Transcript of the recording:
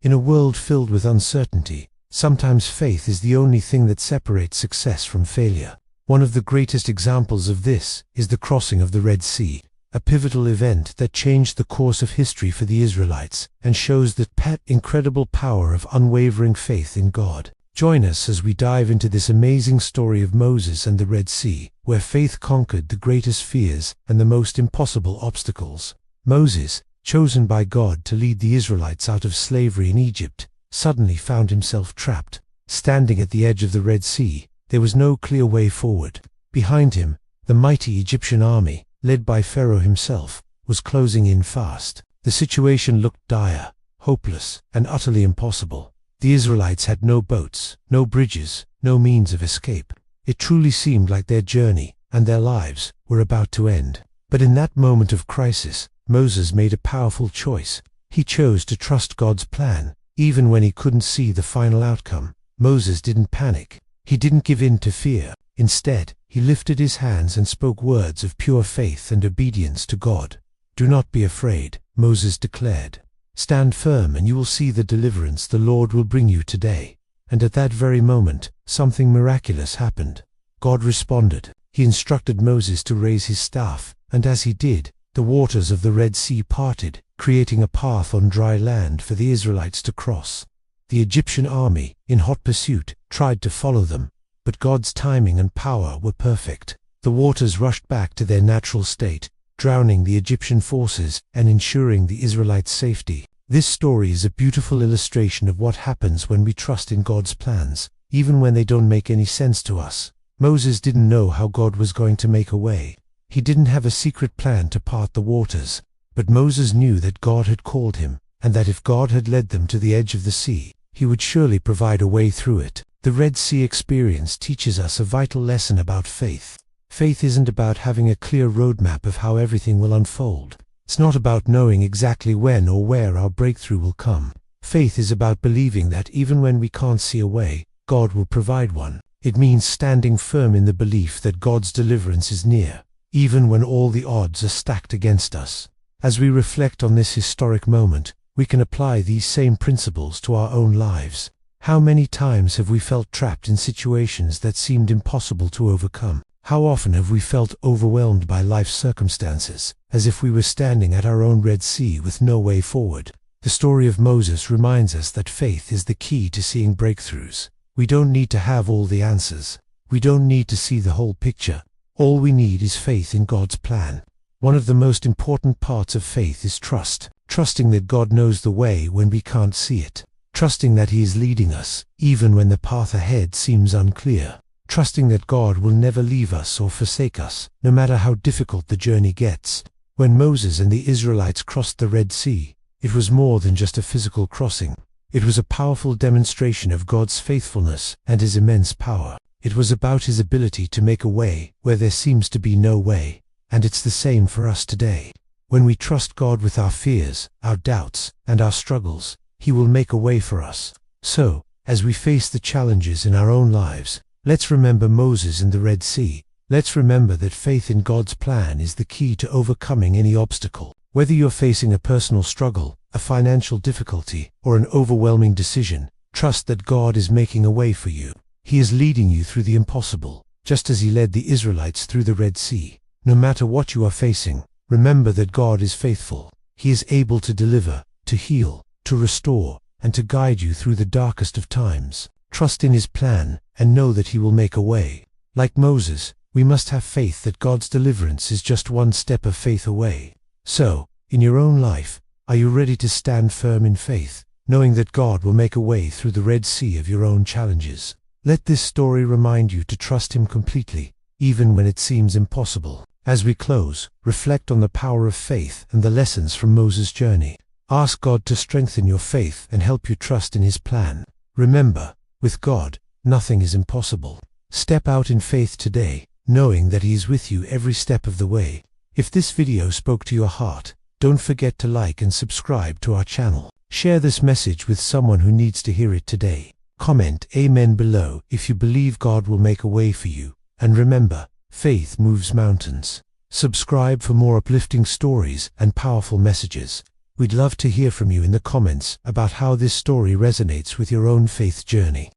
In a world filled with uncertainty, sometimes faith is the only thing that separates success from failure. One of the greatest examples of this is the crossing of the Red Sea, a pivotal event that changed the course of history for the Israelites and shows the incredible power of unwavering faith in God. Join us as we dive into this amazing story of Moses and the Red Sea, where faith conquered the greatest fears and the most impossible obstacles. Moses, chosen by God to lead the Israelites out of slavery in Egypt, suddenly found himself trapped. Standing at the edge of the Red Sea, there was no clear way forward. Behind him, the mighty Egyptian army, led by Pharaoh himself, was closing in fast. The situation looked dire, hopeless, and utterly impossible. The Israelites had no boats, no bridges, no means of escape. It truly seemed like their journey and their lives were about to end. But in that moment of crisis, Moses made a powerful choice. He chose to trust God's plan, even when he couldn't see the final outcome. Moses didn't panic. He didn't give in to fear. Instead, he lifted his hands and spoke words of pure faith and obedience to God. "Do not be afraid," Moses declared. "Stand firm and you will see the deliverance the Lord will bring you today." And at that very moment, something miraculous happened. God responded. He instructed Moses to raise his staff, and as he did, the waters of the Red Sea parted, creating a path on dry land for the Israelites to cross. The Egyptian army, in hot pursuit, tried to follow them, but God's timing and power were perfect. The waters rushed back to their natural state, drowning the Egyptian forces and ensuring the Israelites' safety. This story is a beautiful illustration of what happens when we trust in God's plans, even when they don't make any sense to us. Moses didn't know how God was going to make a way. He didn't have a secret plan to part the waters, but Moses knew that God had called him, and that if God had led them to the edge of the sea, he would surely provide a way through it. The Red Sea experience teaches us a vital lesson about faith. Faith isn't about having a clear roadmap of how everything will unfold. It's not about knowing exactly when or where our breakthrough will come. Faith is about believing that even when we can't see a way, God will provide one. It means standing firm in the belief that God's deliverance is near, even when all the odds are stacked against us. As we reflect on this historic moment, we can apply these same principles to our own lives. How many times have we felt trapped in situations that seemed impossible to overcome? How often have we felt overwhelmed by life's circumstances, as if we were standing at our own Red Sea with no way forward? The story of Moses reminds us that faith is the key to seeing breakthroughs. We don't need to have all the answers. We don't need to see the whole picture. All we need is faith in God's plan. One of the most important parts of faith is trust. Trusting that God knows the way when we can't see it. Trusting that He is leading us, even when the path ahead seems unclear. Trusting that God will never leave us or forsake us, no matter how difficult the journey gets. When Moses and the Israelites crossed the Red Sea, it was more than just a physical crossing. It was a powerful demonstration of God's faithfulness and His immense power. It was about His ability to make a way where there seems to be no way. And it's the same for us today. When we trust God with our fears, our doubts, and our struggles, He will make a way for us. So, as we face the challenges in our own lives, let's remember Moses in the Red Sea. Let's remember that faith in God's plan is the key to overcoming any obstacle. Whether you're facing a personal struggle, a financial difficulty, or an overwhelming decision, trust that God is making a way for you. He is leading you through the impossible, just as He led the Israelites through the Red Sea. No matter what you are facing, remember that God is faithful. He is able to deliver, to heal, to restore, and to guide you through the darkest of times. Trust in His plan, and know that He will make a way. Like Moses, we must have faith that God's deliverance is just one step of faith away. So, in your own life, are you ready to stand firm in faith, knowing that God will make a way through the Red Sea of your own challenges? Let this story remind you to trust Him completely, even when it seems impossible. As we close, reflect on the power of faith and the lessons from Moses' journey. Ask God to strengthen your faith and help you trust in His plan. Remember, with God, nothing is impossible. Step out in faith today, knowing that He is with you every step of the way. If this video spoke to your heart, don't forget to like and subscribe to our channel. Share this message with someone who needs to hear it today. Comment Amen below if you believe God will make a way for you. And remember, faith moves mountains. Subscribe for more uplifting stories and powerful messages. We'd love to hear from you in the comments about how this story resonates with your own faith journey.